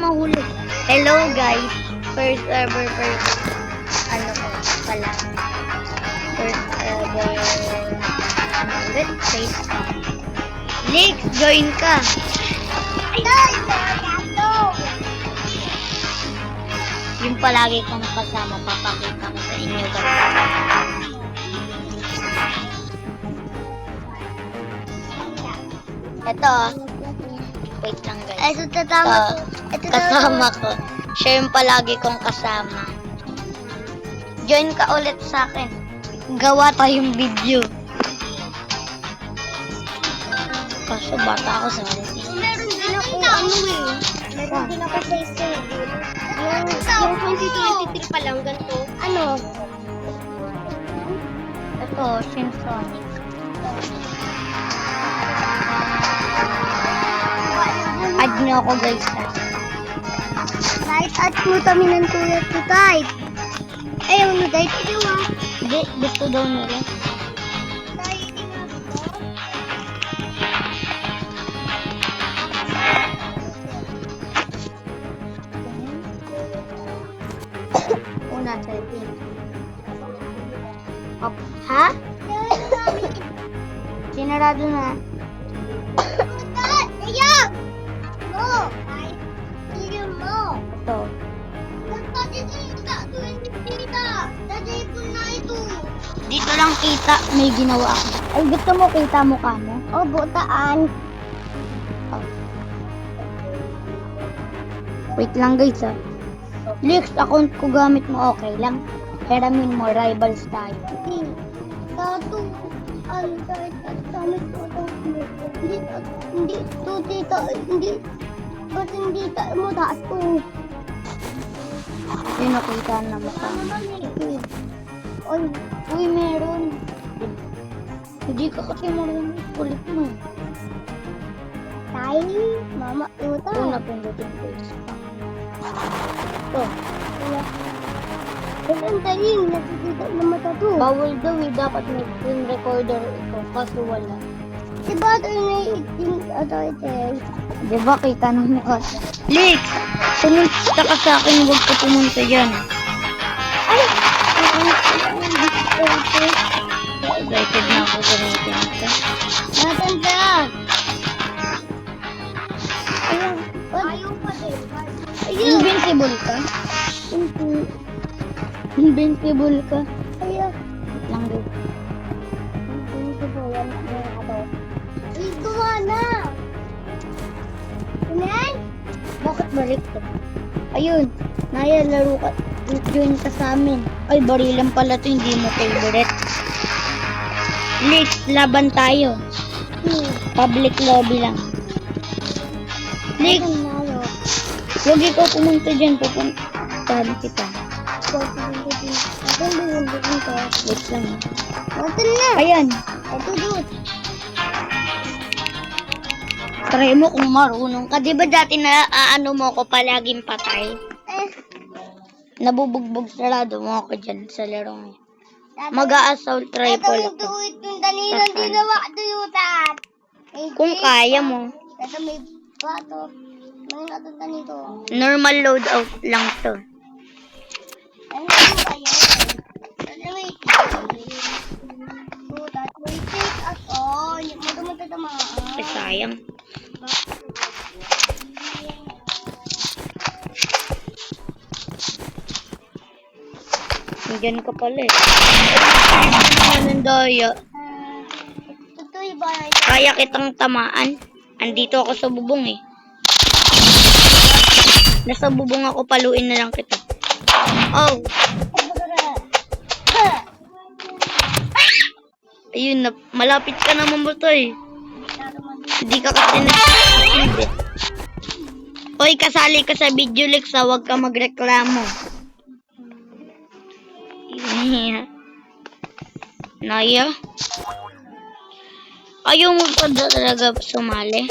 mahulog. Hello guys. First ever ano ko pala. First ever let's say Lex, join ka. Yung palagi kong kasama, papakita ko sa inyo guys. Ito, wait lang guys. Ito, kasama ko. Siya yung palagi kong kasama. Join ka ulit sa akin. Gawa tayong video. Kaso bata ako sa akin. Meron din ako meron din ako sa isang yung 2023 pa lang, ganito. Ano? Ito, Simpsonic. Add nyo ako guys. Kahit at mo kami ng tulad ko kahit. Ayaw mo kahit ito Hindi, gusto daw nila. Una, 13. Up. Ha? Sinarado na. Ayaw! Mo! Ayaw mo! Ito. Dito lang kita, may ginawa ako. Ay, gusto mo kita mukha mo? O, butaan. Wait lang guys ha. Lex, account ko gamit mo okay lang. Heramin mo, rivals tayo. Tato. Ano, kahit damit ko ito. Hindi, to, tita, hindi. Ba't hindi mo taas to? Yun, nakita na mukha mo. Ay, Uy, meron. Hindi ka kasi marunong kulit mo. tayo. Mama, ito. Una, pindutin face. Ito. Ang taling, nakikita na mata to. Bawal daw eh. Dapat may screen recorder ito. Kaso wala. Diba ito yung naiiting ito? Diba kita nung mukha? Lex! Pumunta ka sa akin. Huwag ka pumunta dyan. Ay! Excited na ako gamitin ito. Matanda! Ayun. Ayaw pa din. Ayun. Invincible ka? Invincible ka? Ayaw. Lang din. Ito na! Kunan? Bakit balik ka? Ayun. Naya, laro ka. Join ka sa amin. Ay, barilan pala ito. Hindi mo favorite. Lex, laban tayo. Public lobby lang. Lex, huwag ikaw pumunta dyan. Pupuntahan kita. Wait lang. Matan na! Ayan. Ito doon. Try mo kung marunong ka. Diba dati na ano mo ko palaging patay? Nabubugbog sarado mo ako dyan sa larong yan. Mag-a-assault rifle Ito ako. yung danilang ginawa duyutan. Kung kaya mo. Ito may bato. May natutan nito. Normal loadout lang to. Ano ba yun? Ito may tutat. May take at all. Hindi mo tumatamaan. Eh, sayang. Diyan ka pala eh. Anong daya? Tutoy ba? Kaya kitang tamaan. Andito ako sa bubong eh. Nasa bubong ako, paluin na lang kita. Oh! Ayun na, malapit ka naman ba to eh? Hindi ka kasi nag-succeed eh. Hoy, kasali ka sa video Lex, huwag ka magreklamo. Naya? Ayaw mo pa talaga sumali?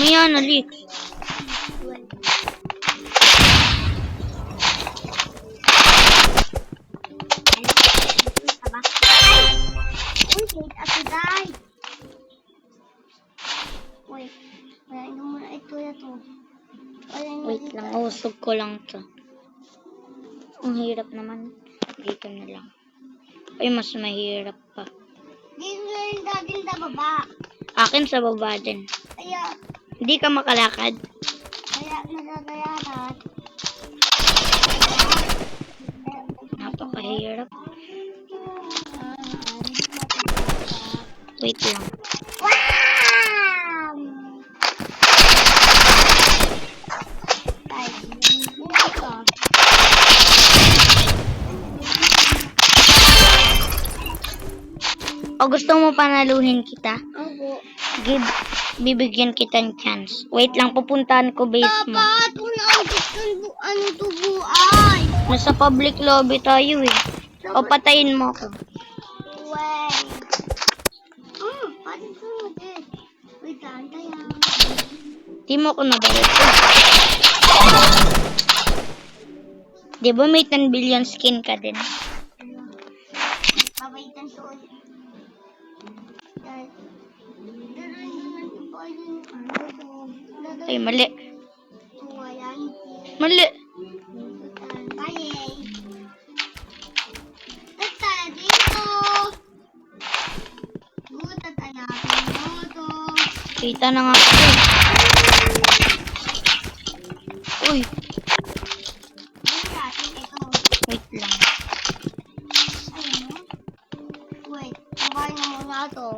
Maya na, Lex. Wait lang, usog ko lang to. Ang hirap naman. Dito na lang. Ay, mas mahirap pa. Dito na rin natin sa baba. Akin sa baba din. Kaya, Hindi ka makalakad. nasagayanan. Napakahirap. Wait lang. Wow! Ay, ito. O gusto mo panaluhin kita? Opo. Bibigyan kita ng chance. Wait lang, pupuntahan ko base mo. Dapat, wala ang gusto ano to buhay. Nasa public lobby tayo eh. O patayin mo ako. Wait. Pati sumunod. Wait lang, tayo. Di mo ko nabalit. Di ba may 10 billion skin ka din? Mabaitan to ulit. Daroon naman ito po yung ano to. Ay, mali. Ayan. Mali. Bye. At tayo dito. Good at hanapin mo to. Kita na nga ako. Uy, Ayun natin ito. wait lang. Ayun no? Wait. Makain mo muna to.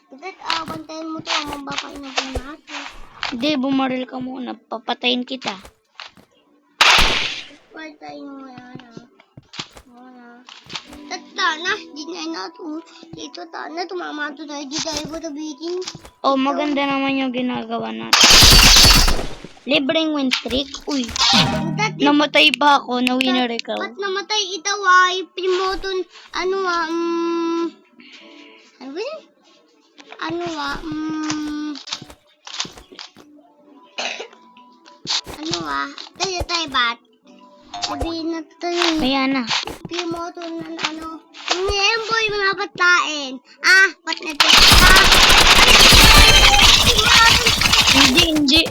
Bakit bantayan mo to? Mabakain na po natin. Hindi, bumaril ka muna. Papatayin kita. Bantayan mo yan Muna. At tana, di na nato. Dito tana, tumama to tayo. Di tayo ba tabitin? Oh, maganda naman yung ginagawa natin. Libreng win streak. Uy, namatay pa ako. Na-winner ikaw. Ba't namatay itaw ay primoton, ano ano ba yun? Ano tayo bat? Sabihin na tayo. Kaya na. Primoton na ano. Ngayon boy, mga patlain. Ba't na ito? Hindi.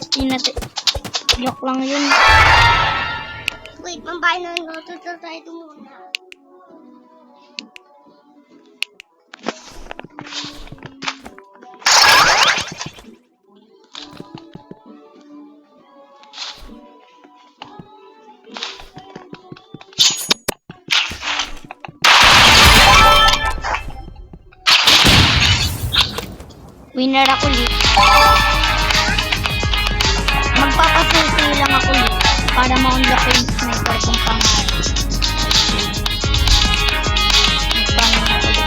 Joke lang yun. Wait, mambahin na yung tutor tayo ito muna. Winner ako ulit. Magpapasusi lang ako ulit para ma-unlock yung sniper kong pangalan. Magpano na ako ulit.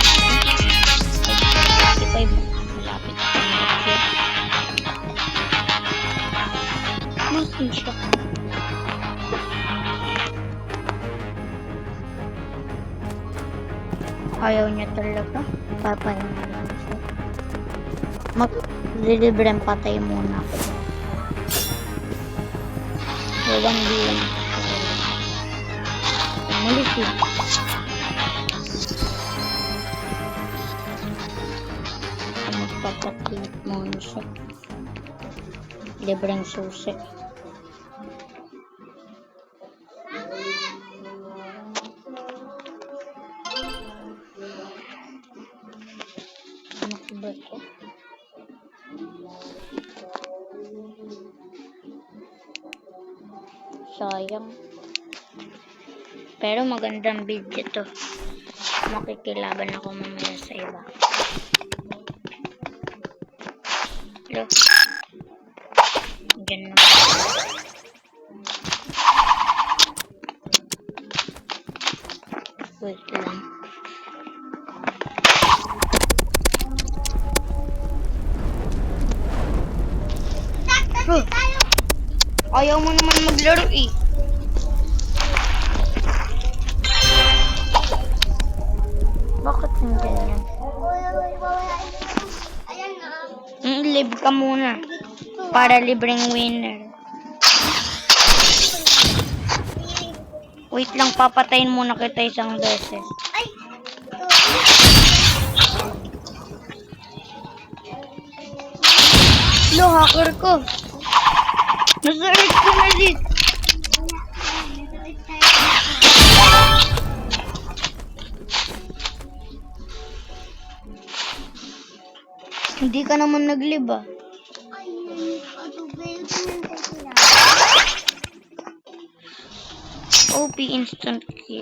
55. Malapit ako na. Masin siya. Ayaw niya talaga. Papahin na lang siya. Maglilibreng patay muna ako. Walang bilang. Umalis yun. Magpapatinit muna siya. Libreng susi. Ano ko ba ito? Sayang. Pero magandang video to. Makikilaban ako mamaya sa iba. Hello? Diyan na. Wait lang. Ayaw mo naman maglaro eh. Bakit hindi yan? Ayan na. Live ka muna. Para libreng winner. Wait lang, papatayin muna kita isang beses. Ay! Lo, hacker ko. Nasa earth ka na, Liz. Hindi ka naman nag-live ah. OP instant kill.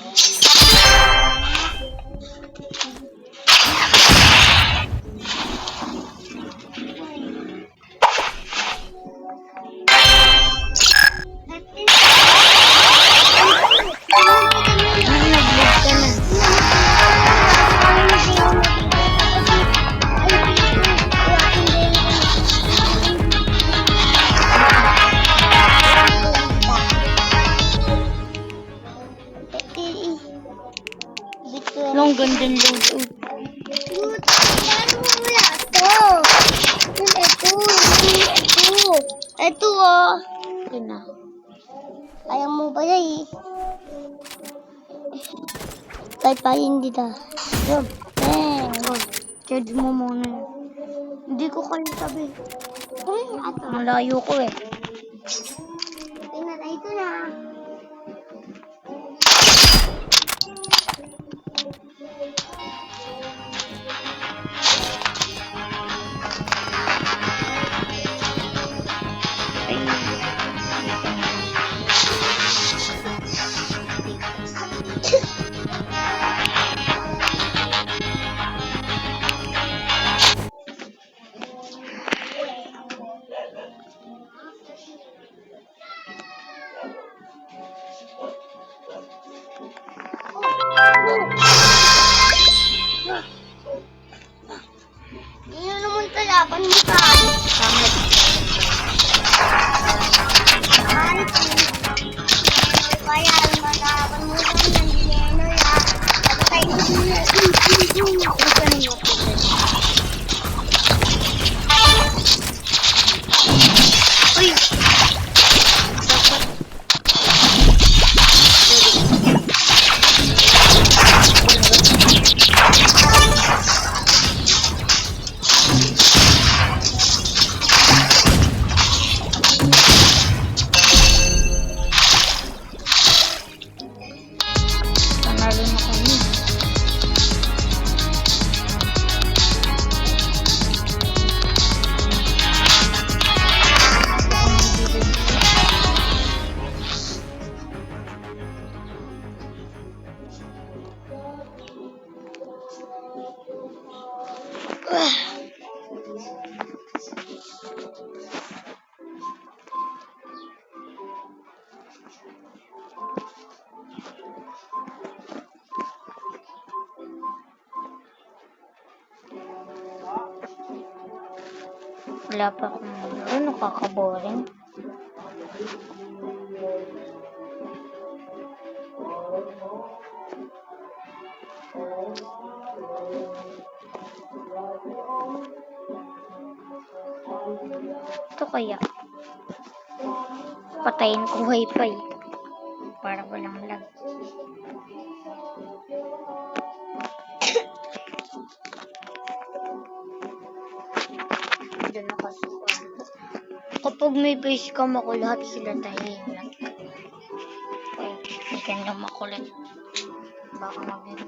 Nag-live ka na. Long ganda ng load out. Ito oh. Yun na. Ayaw mo ba yan eh? Tay hindi ta. Yun. Charge mo muna yun. Hindi ko kaya sabi. Malayo ko eh. Tingnan, ito na. Ay. Yun naman kalaban mo ka. Pangit. Kaya ang kalaban mo ka ng dineno ya. Patay mo na. Ano ka na yung Uy! Panalo na kami. Wala pa akong laro. Nakaka-boring. Ito kaya. Patayin ko wifi. Para walang lag. Doon nakasuko. Kapag may face cam ako, lahat sila tahimik. Okay, hindi ka nila makulit. Baka mabili.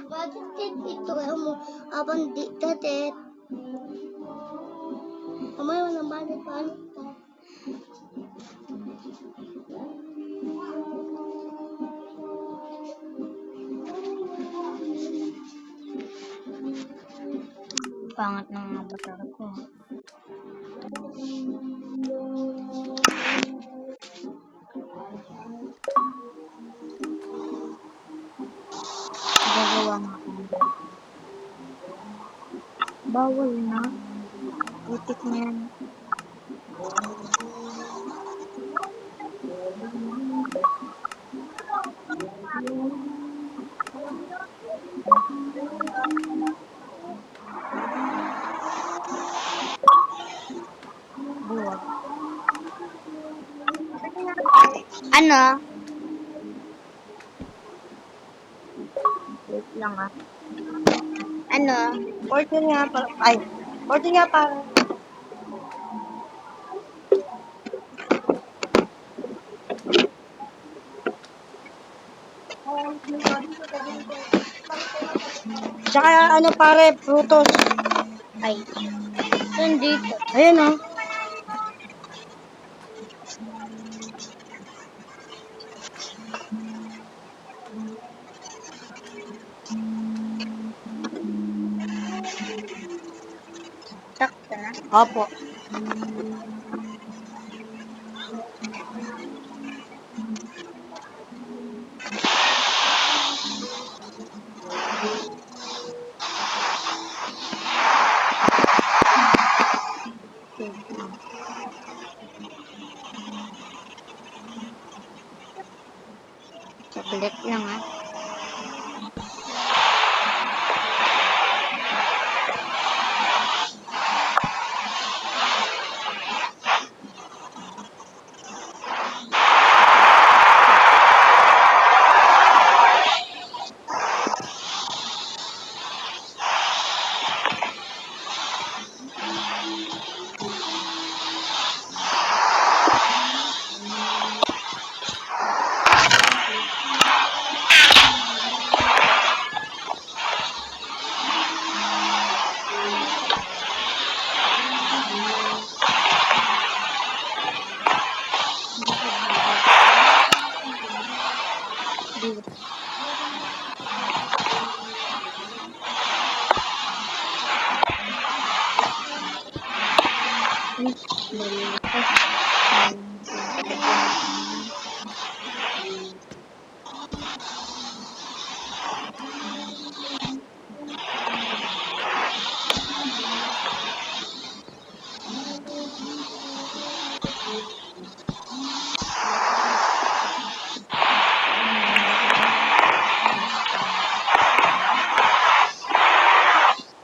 Bakit ito mo abang di dadet? Kamay mo nang balik ka. Pangat ng mga batar ko. Gagawa nga ako. Bawal na. Utik na yan. ano? Wait lang ah. Ano? 14 nga pa. Ay, 14 nga pa. Tsaka ano pare, prutos. Ay. Saan dito? Ayan oh. Sakto na. Opo. Chocolate lang ah.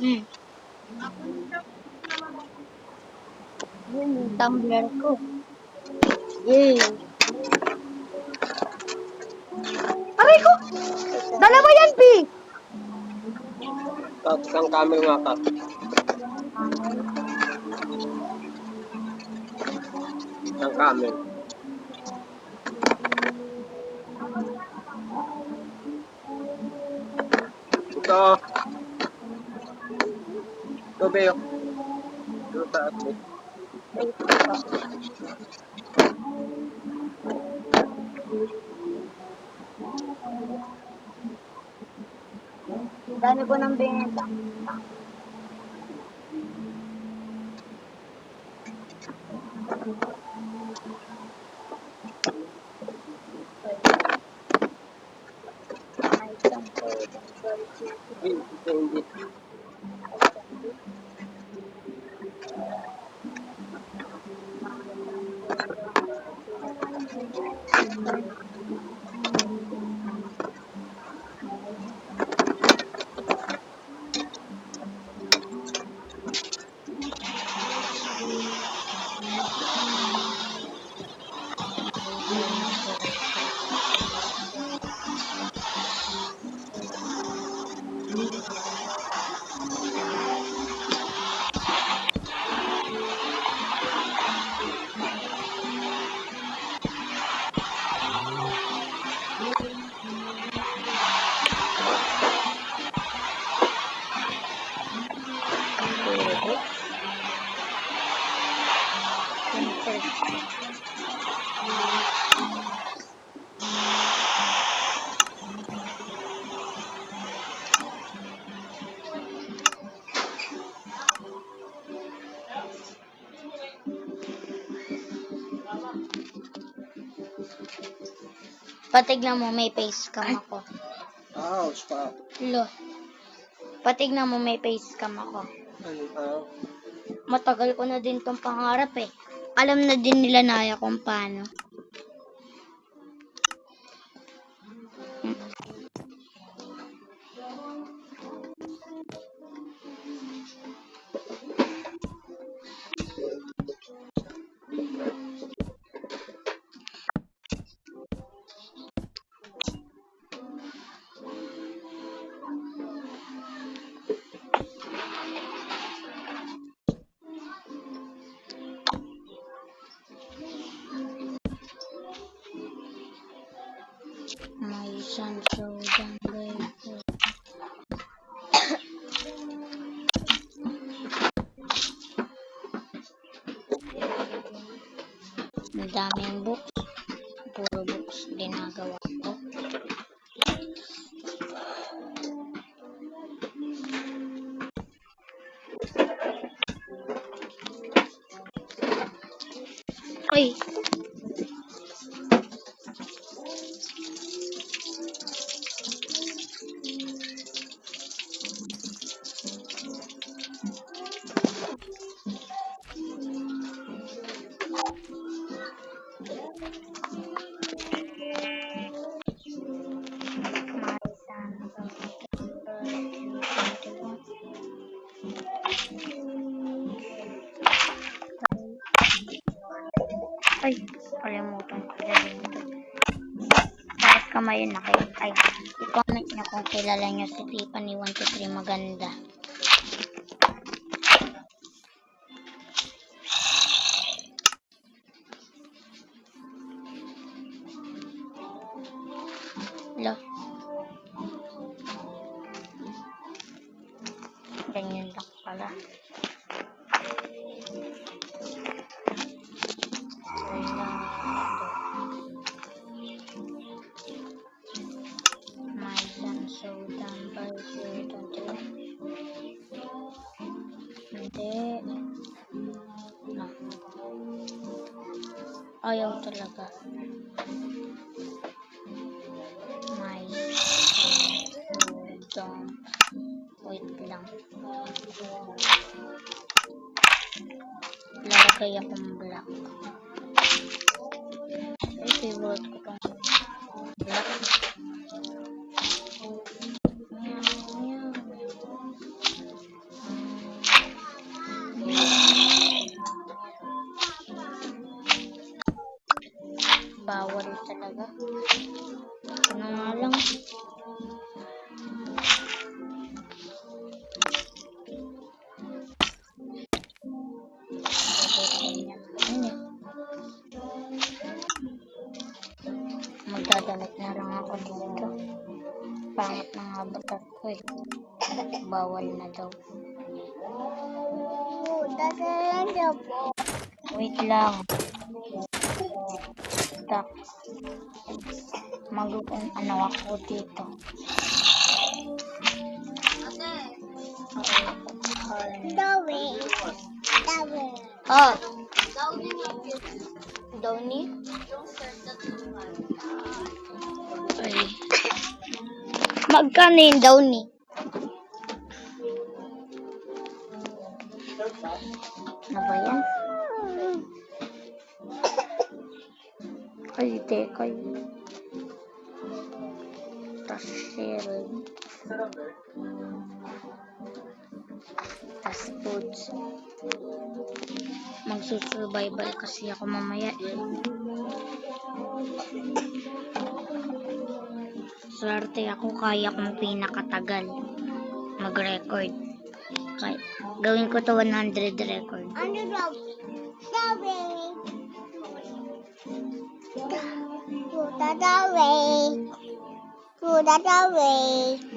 Hmm. Yun yung tumbler ko. Yay. Aray ko! Dalawa yan, P! Isang camel nga ka. Isang camel. Ito. Ito, Beo. Ito sa atin. Dami ko ng benta. Hindi. Patignan mo, may face cam ako. Ouch pa. Lo. Patignan mo, may face cam ako. Matagal ko na din tong pangarap eh. Alam na din nila Naya kung paano. Sun Showdown guys. Ang daming books. Puro books ginagawa ko. Uy! Ay, kalimutan ko. Tapos kamay na kayo. Ay, i-comment nyo kung kilala nyo si Tiffany 123 maganda. Hello. Ganyan lang pala. My Sun Showdown by Hindi. No. Ayaw talaga. My Showdown. Wait lang. Lalagay akong black. Ay, favorite ko tong black. Bawal talaga. Ano nga lang. Magdadamit na lang ako dito. Pangit na nga batat ko eh. Bawal na daw. Wait lang. Tak. Magugong ano ako dito. Daway. Oh. Downy? Ay. Magkano yung Downy? Ano ba yan? Ay, teka yun. Tas shield. Tas foods. Magsusurvival kasi ako mamaya eh. Swerte ako, kaya kong pinakatagal mag-record. Kaya, gawin ko to 100 record.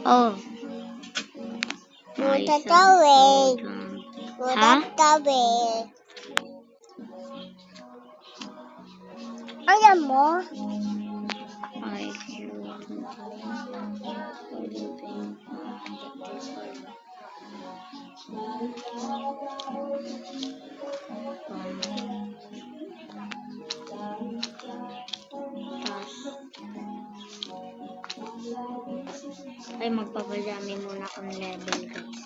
Oh. Ha? Alam mo? Ay, ay magpapadami muna akong level guys.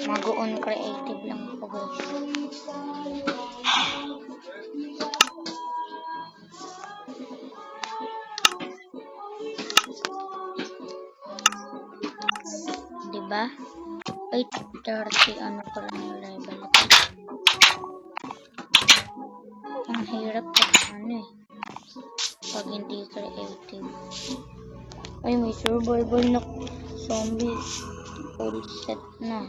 Mag-on creative lang ako guys. Diba? 8:30 ano pa lang yung level ko. Ang hirap pag ano eh. Pag hindi creative. Ay, may survival na zombie. Full set na.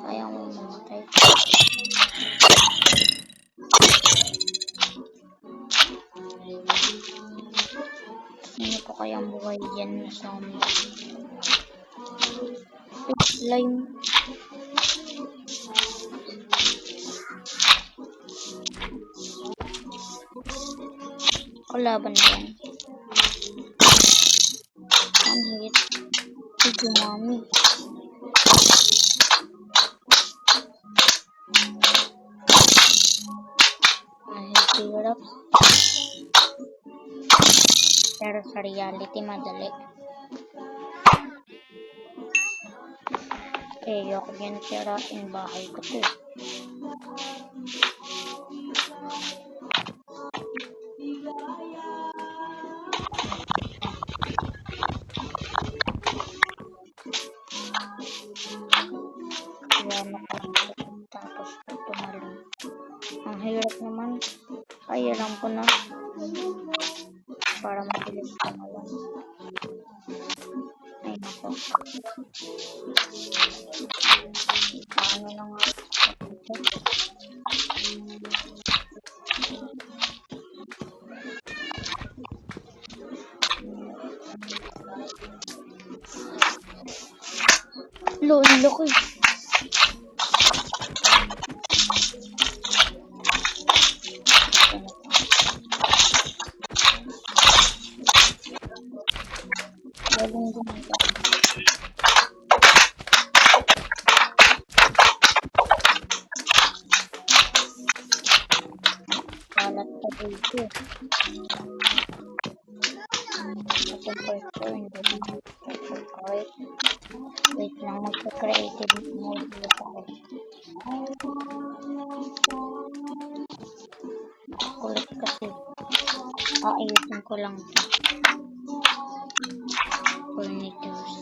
Kaya mo mamatay. Sino po kaya buhay dyan na zombie? Slime. Kalaban ba yan? One hit. Si Jumami. Mahirap. Pero sa reality madali. Ayoko yan sirain bahay ko to. Kaya nakakapit tapos tumalon. Ang hirap naman. Ay, alam ko na. Para mabilis tumalon. Ay, nako. Paano na nga? Lolo ko eh. Galing gumita. Kalat pa dito. At yung first ko, hindi na correct. Wait lang, magka-creative mode ulit ako. Kulit kasi. Ayusin ko lang ito. Furnitures.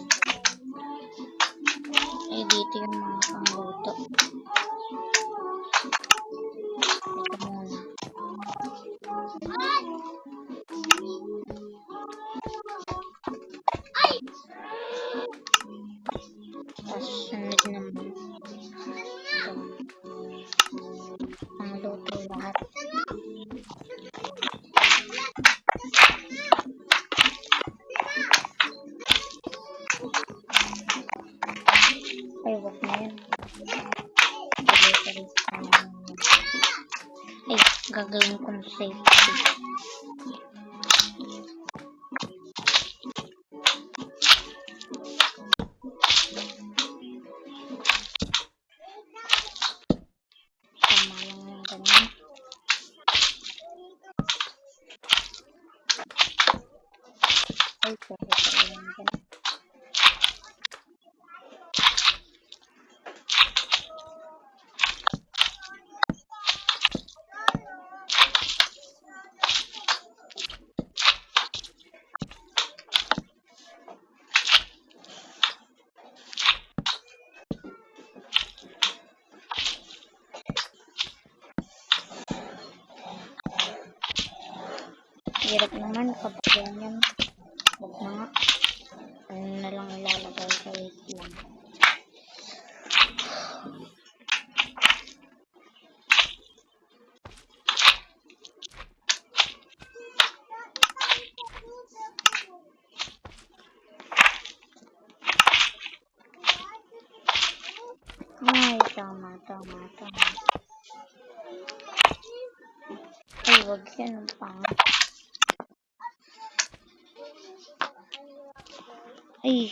Eh, dito yung mga pangluto. Ito muna. Tapos sunod naman. Ito. Pangluto lahat. Ay, wag na yan. Ay, gagawin kong safety. Tama lang yung ganyan. Ay, pwede pa lang ganyan. Hirap naman kapag ganyan. Huwag na nga. Ano na lang ilalagay sa wait lang. Ay, tama. Ay, wag yan ang pangat. Ay.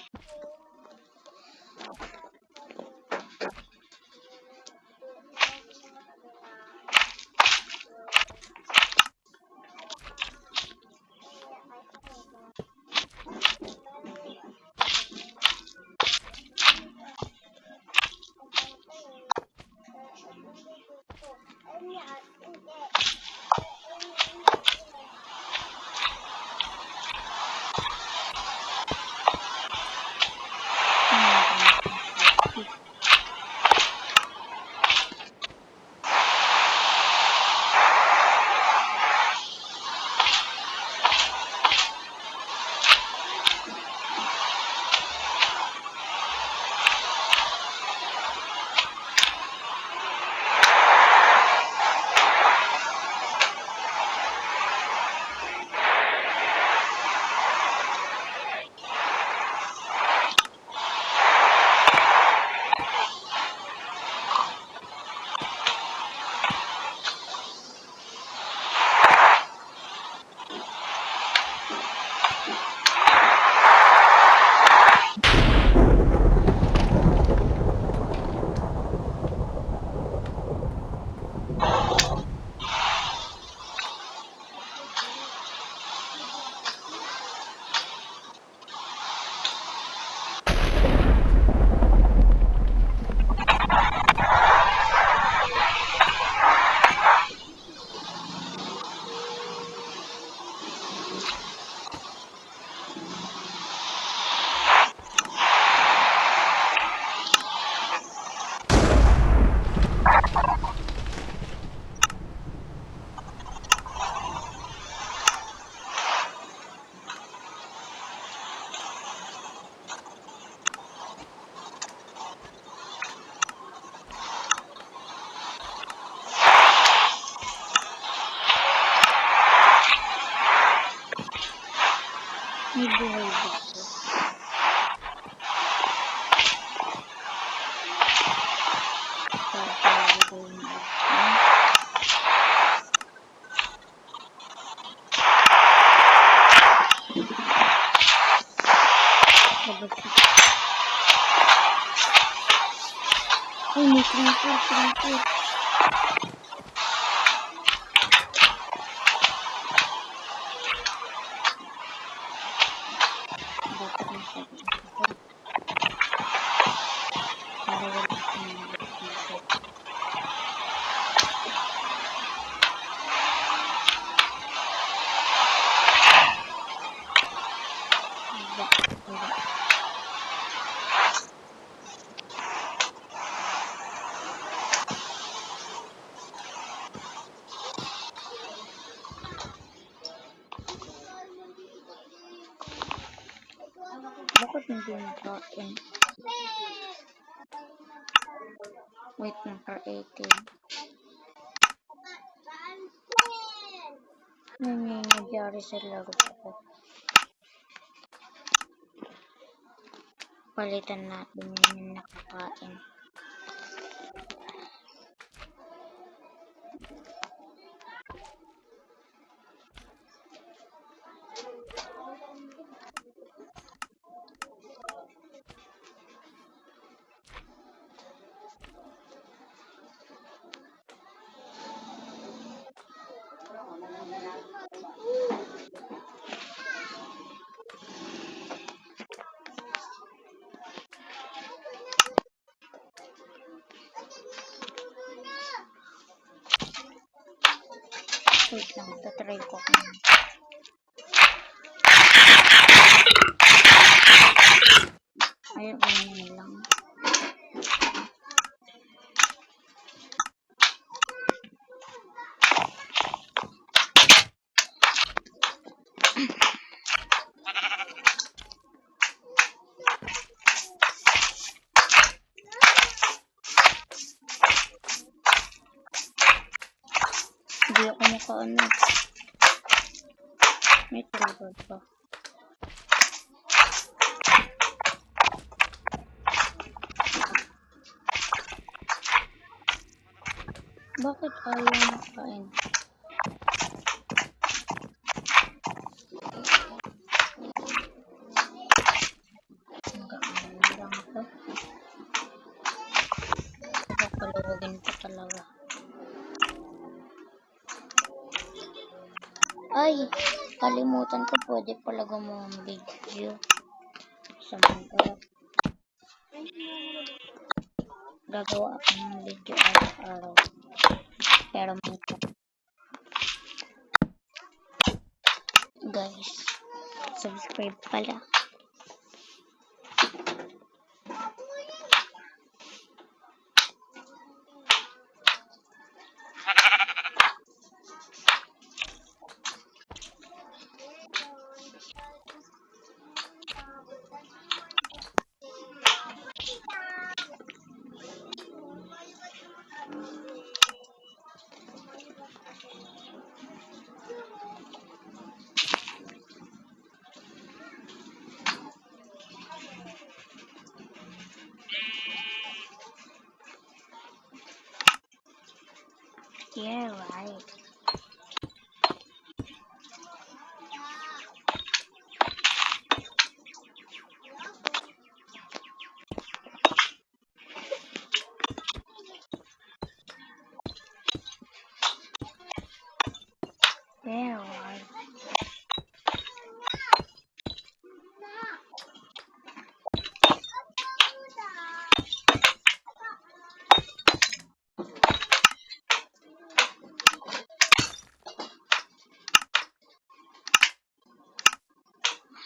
Ay, may creeper. Dapat masabi. Para wala kang mag-creeper. Wala. Bakit hindi nakain? Wait, number 18. Ano yung nangyari sa laro ko? Palitan natin yung nakakain. Wait lang, tatry ko. Ayun, ganyan lang. Hindi ako makaano. May trigger pa. Bakit ayaw makain? Hanggang lang ito. Papaluwagin pa talaga. Ay, kalimutan ko, pwede pala gumawa ng video sa Minecraft. Gagawa ako ng video araw-araw. Pero Minecraft. Guys, subscribe pala. Yeah, right. Yeah, right.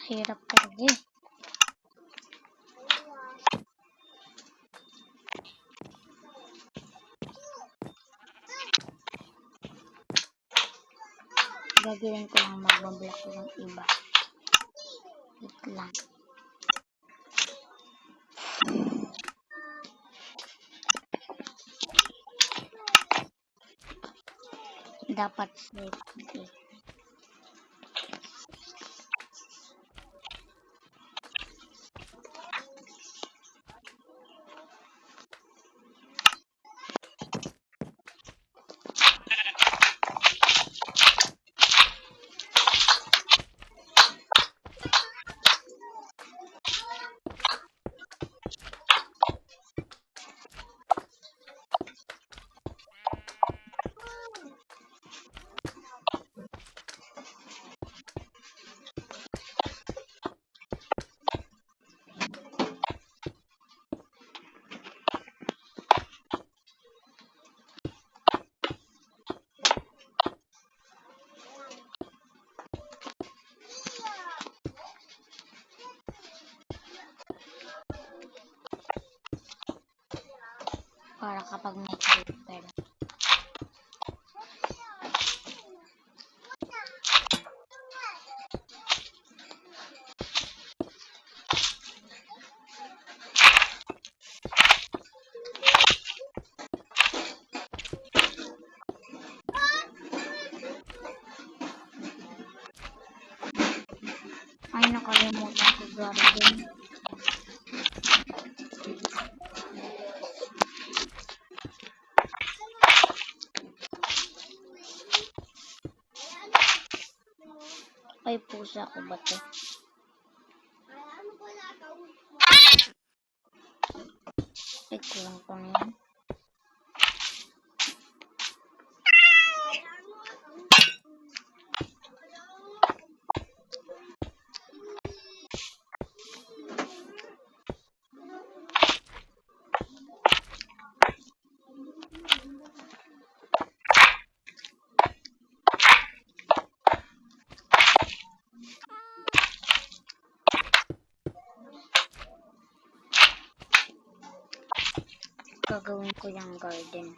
Hirap talaga eh. Gagawin ko lang mag-block yung iba. Wait lang. Dapat safety. Para kapag may creeper. Ay, nakalimutan ko garden. Ay, pusa ko ba to? Ay, kulang ko na yan. Gagawin ko yung garden.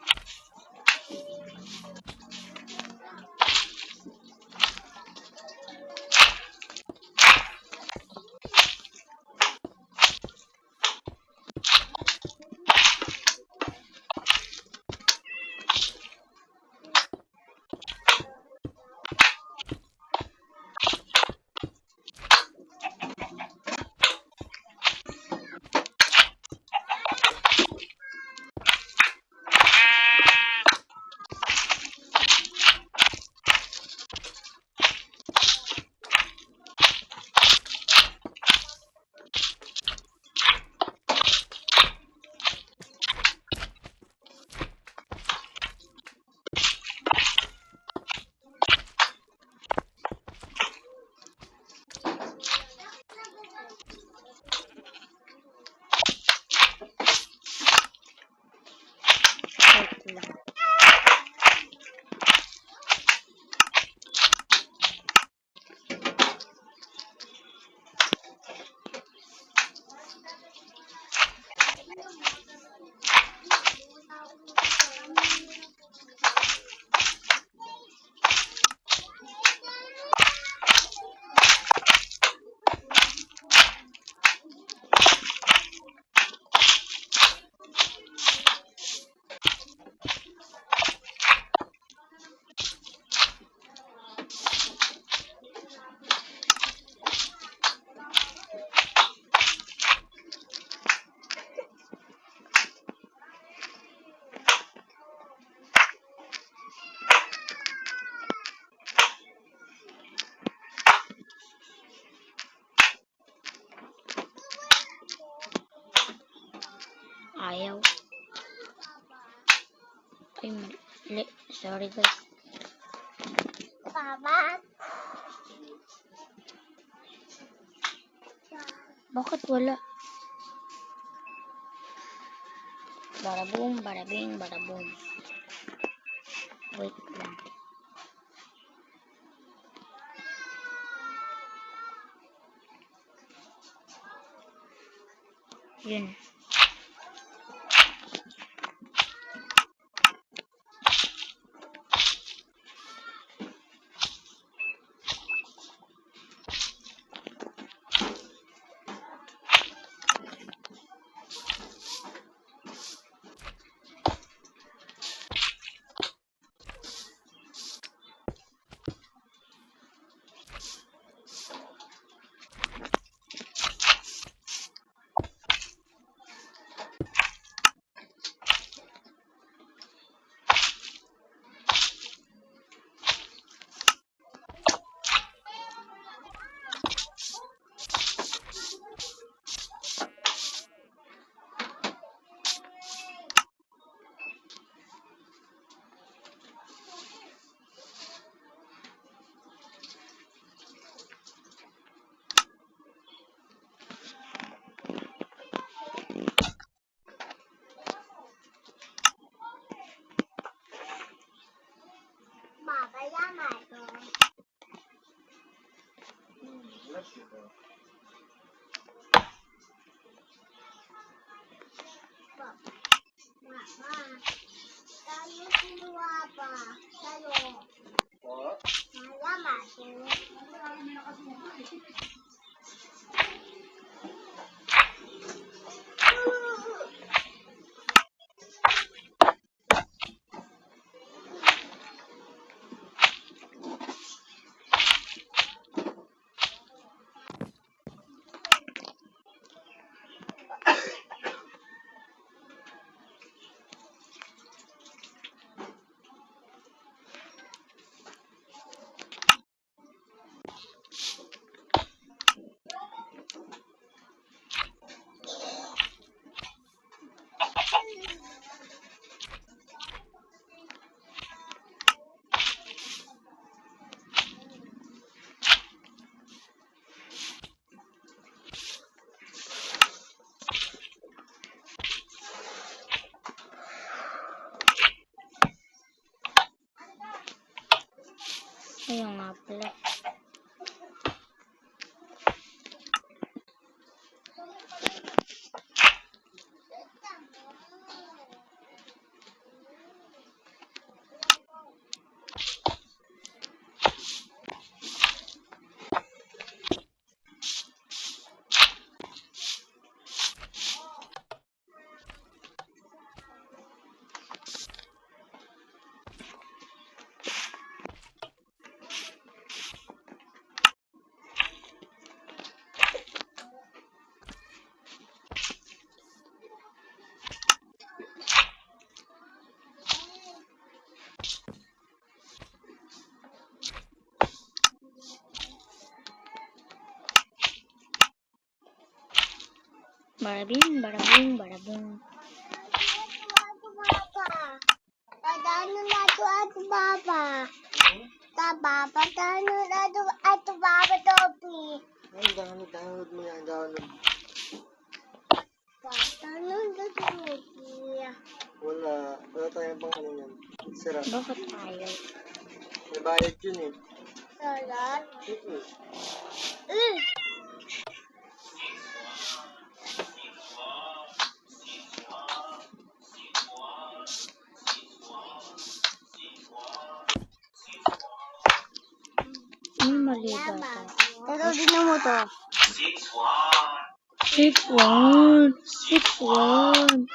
Wait lang. Ayaw. Ay, mali. Sorry guys. Papa. Bakit wala? Baraboom, barabing, baraboom. Wait lang. Yun. Barabing, barabing, barabing. Tadano na to at baba. Tababa, tadano na to at baba topi. Ay, download mo yan, download. Tadano na topi. Wala tayong pang ano yan. Sira. Bakit tayo? May bayad yun eh. Salat. Mm-mm. Mali ba ito? Pero din mo to. 6-1. 6-1.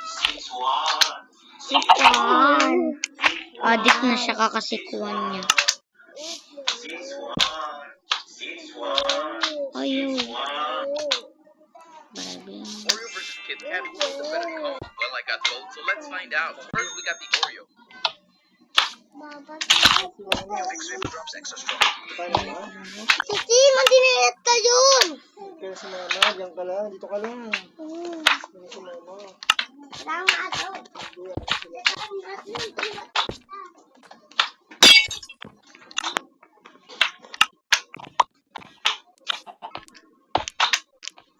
6-1. Addict na siya kakasikwan niya. Ayaw. Barabing. Oreo versus Kit Kat, who owns the better cone? Well, I got both, so let's find out. First, we got the Oreo. Baba. Big Super Drops Extra Strong. Paano ba? Kasi mandinayat ka yun. Kaya si mama, diyan ka lang, dito ka lang. Kaya si mama. Salamat.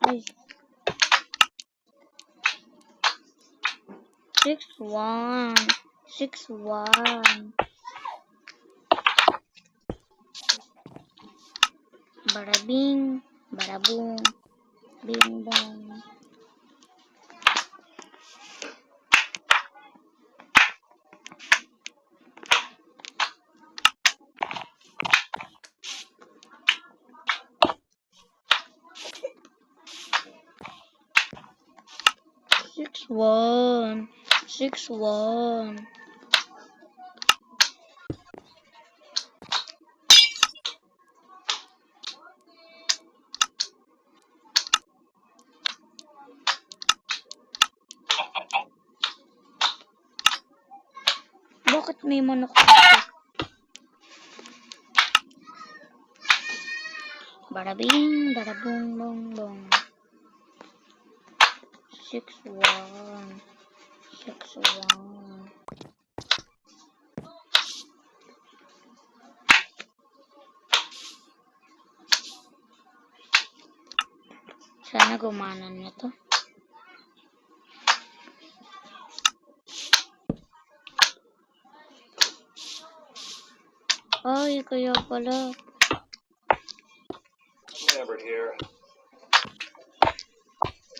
Ay. 6-1. 6-1. Barabing, barabong, bing bong. Six one. 6-1. Bakit may manok dito? Barabing, barabong, bong, bong. 6-1. 6-1. Sana gumana na to. Ay, kaya pala. Lambert here.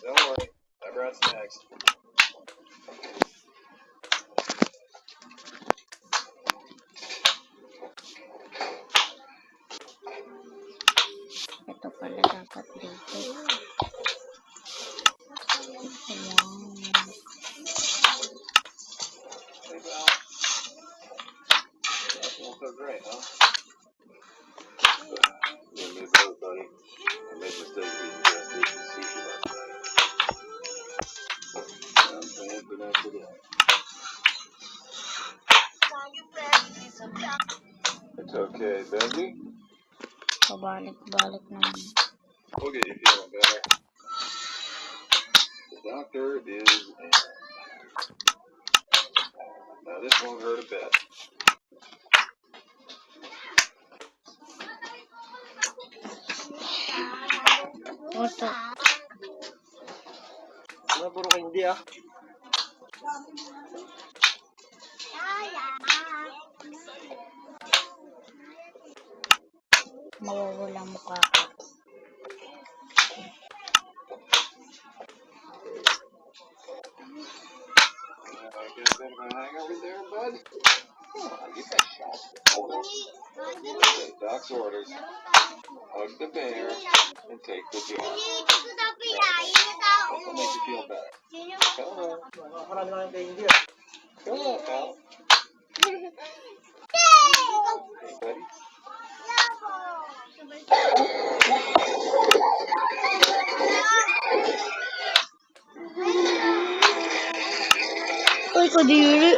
Don't worry, I brought snacks. Ito pala dapat dito. Ayan. Hey, Val. That won't feel great, huh? You and me both, buddy. I made a mistake eating just eating sushi last night. I'm paying for that today. It's okay, Benji. Pabalik-balik naman. We'll get you feeling better. The doctor is in. Now this won't hurt a bit. Ito. Ano, puro ka hindi ah. Mawawala mukha ko. I get a bit of a hangover there, bud. Come on, get that shot. Okay, Doc's orders. Hug the bear and take the jar. That'll make you feel better. Come on. Marami na kayo hindi ah. Come on, pal. Hey, buddy. Uy, kadiri.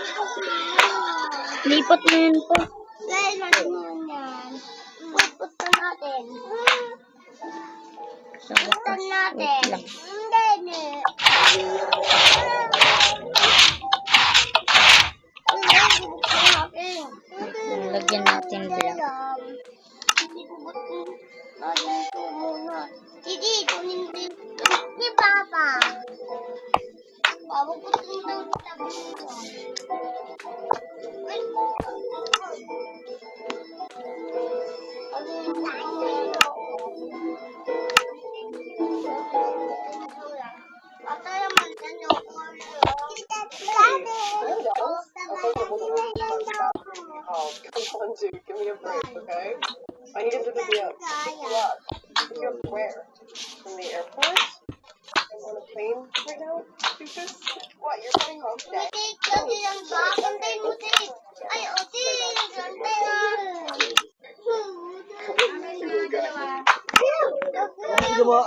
Lipat na yun po. Dahil natin yan. Pupunta natin. Sa Pupunta wakas. natin. Wait lang. Hindi. Ubus mo daw sa tabi mo. Ay, ano yung ata naman, ano? Oh, come on, dude. Give me a break, okay? I needed to be up. What? You're where? From the airport? On a plane right now? Stupid? What? You're coming home today? Kasi yan ba? Antay mo si... Ay, o si... Antay na. Sige mo.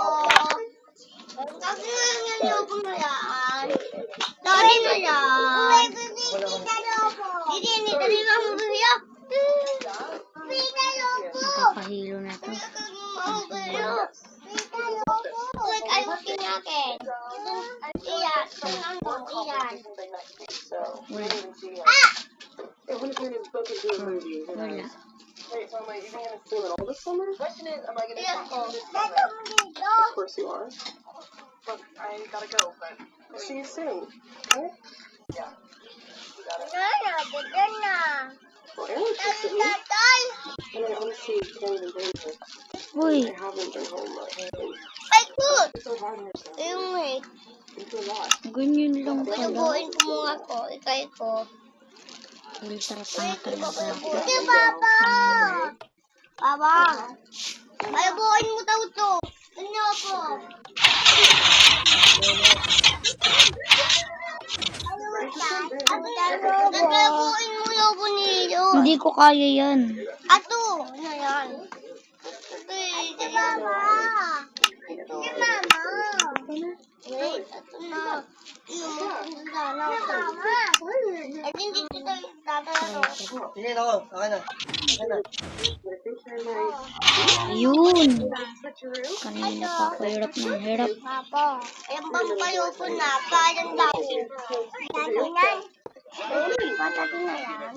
Kasi nga yan yung pumayaan. Dali na yan. Hindi, hindi. Dali na mo siya. Nakakahilo na to. Wait, ay, hukin natin. Iyan. Iyan. So, Wala. Ah! it would have been spoken to a movie. You know? Wala. Wait, so am I even going to swim at all this summer? The question is, am I going to Iyan ko. this summer? Of course you are. Look, I gotta go, but I'll see you soon. Okay? Yeah. You got it. Bigyan na. Well, Aaron texted me, Tatay. and I honestly can't even blame her. Uy, I haven't been home much. Ay, good. It's so hard on yourself. Yung wait. You do a lot. ganyan lang pala. Pinubuin ko mga ko. Ikay ko. Filter pa na talaga ako. Sige, Papa. Papa. Ay, buuin mo daw ito. Ano ako? Naglabuin mo yung bunilo. Hindi ko kaya yan. Ato. Ano yan? Ito Mama. Sige, Mama. Wait, ito na. Mama. Ay, hindi dito tatalaro. Sige na ako. Akin na. Akin na. Ayun. Kanina pa ako hirap ng hirap. Papa. Ayan ba kayo po na? Parang dati. Dati yan. Dati na yan.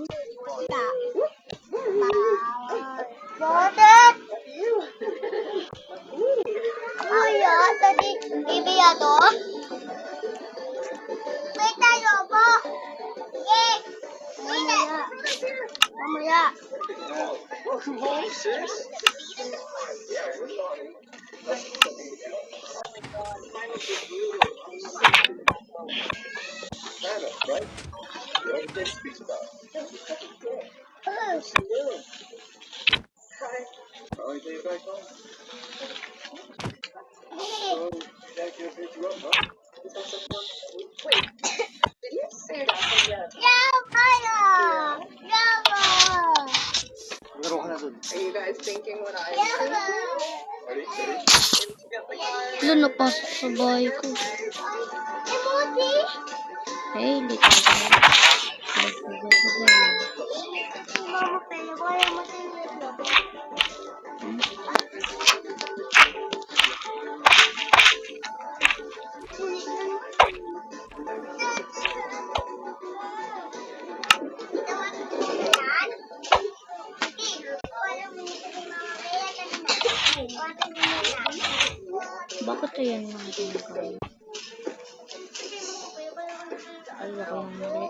Bakit? Ayan, tadi bibiya to. May tayo po. Yes. Mamaya. Laro ka na dun. Are you guys thinking what I'm Wala napasok sa bahay ko. Hey, lito ko. Bakit ayan mga ginagawa? Ay, ako yung mali.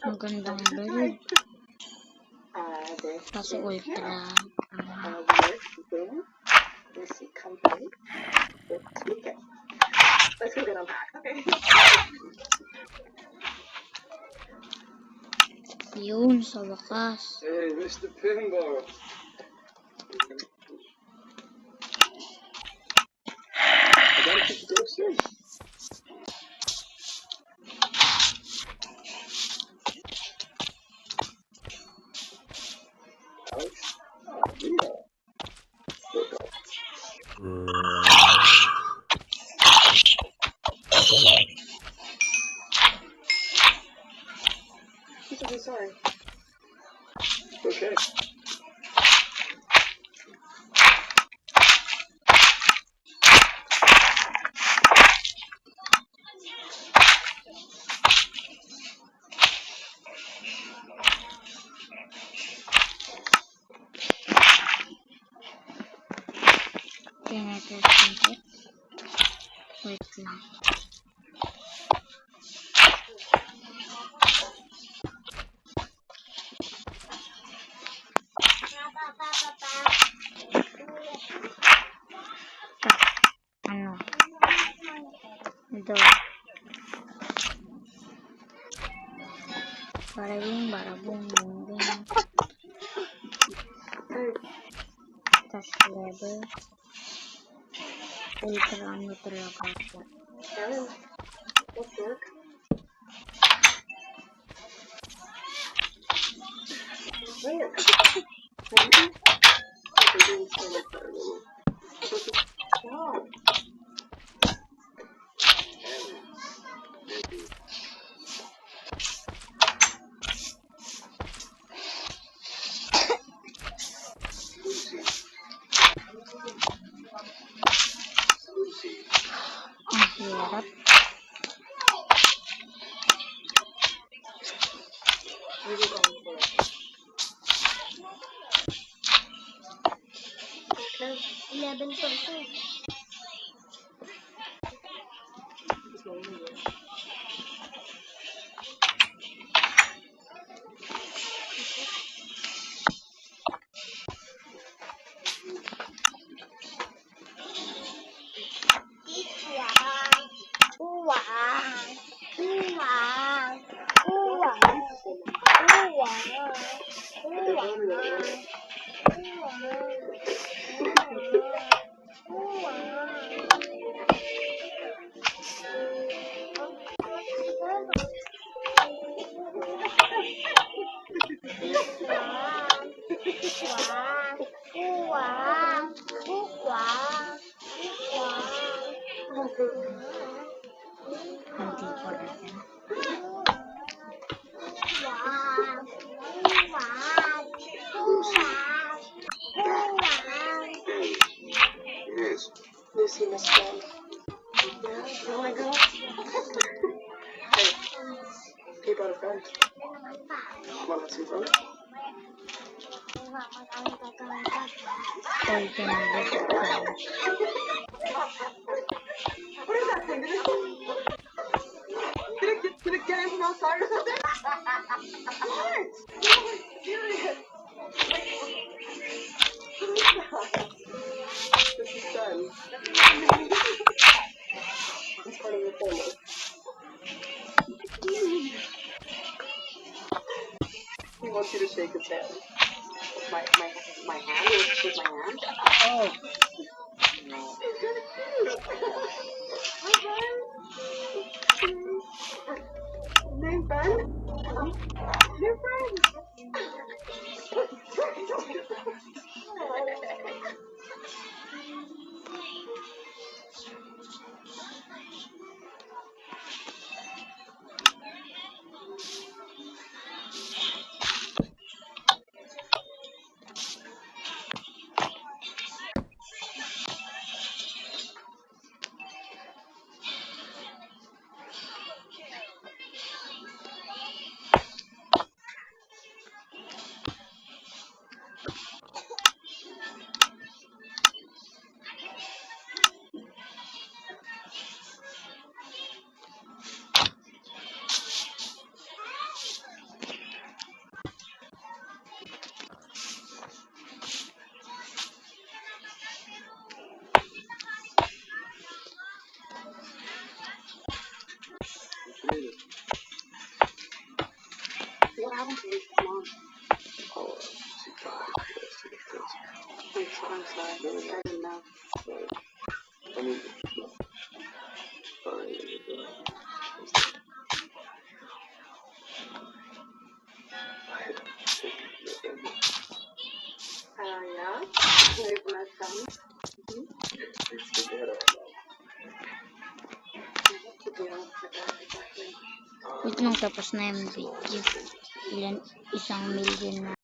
Magandang bird. Kaso ultra. Let's go get unpacked, okay? Yun, sa wakas. Hey, Mr. Pinball. I gotta keep the door straight. Alex? Yeah. He said he's sorry. Okay. Tinetesting ko. Wait lang. Ano? Ito. Barabing, barabong, bumbing. Tas level. Ultra ano talaga ako. Aaron, let's work. Where? They're doing so much better than me. Stop. Lucy. Ang hirap. Where are you going for? Okay. 11 pesos. It's no wonder. Hindi ko na yan. Yes. Lucy must go. Yeah, you wanna go? Hey, he brought a friend. Come on, let's see fun. All tinabot ko. What is that thing? Did it get in from outside or something? What? No, I'm serious. This is done. It's part of the family. He wants you to shake his hand. My hand? You want to shake my hand? Oh. It's kind of cute. Hi, Ben. Name Ben? Your friend. doing it. But, I mean, sorry. Yeah. We've met some. It's good to hear that. Wait lang, tapos na yung video. Isang million na.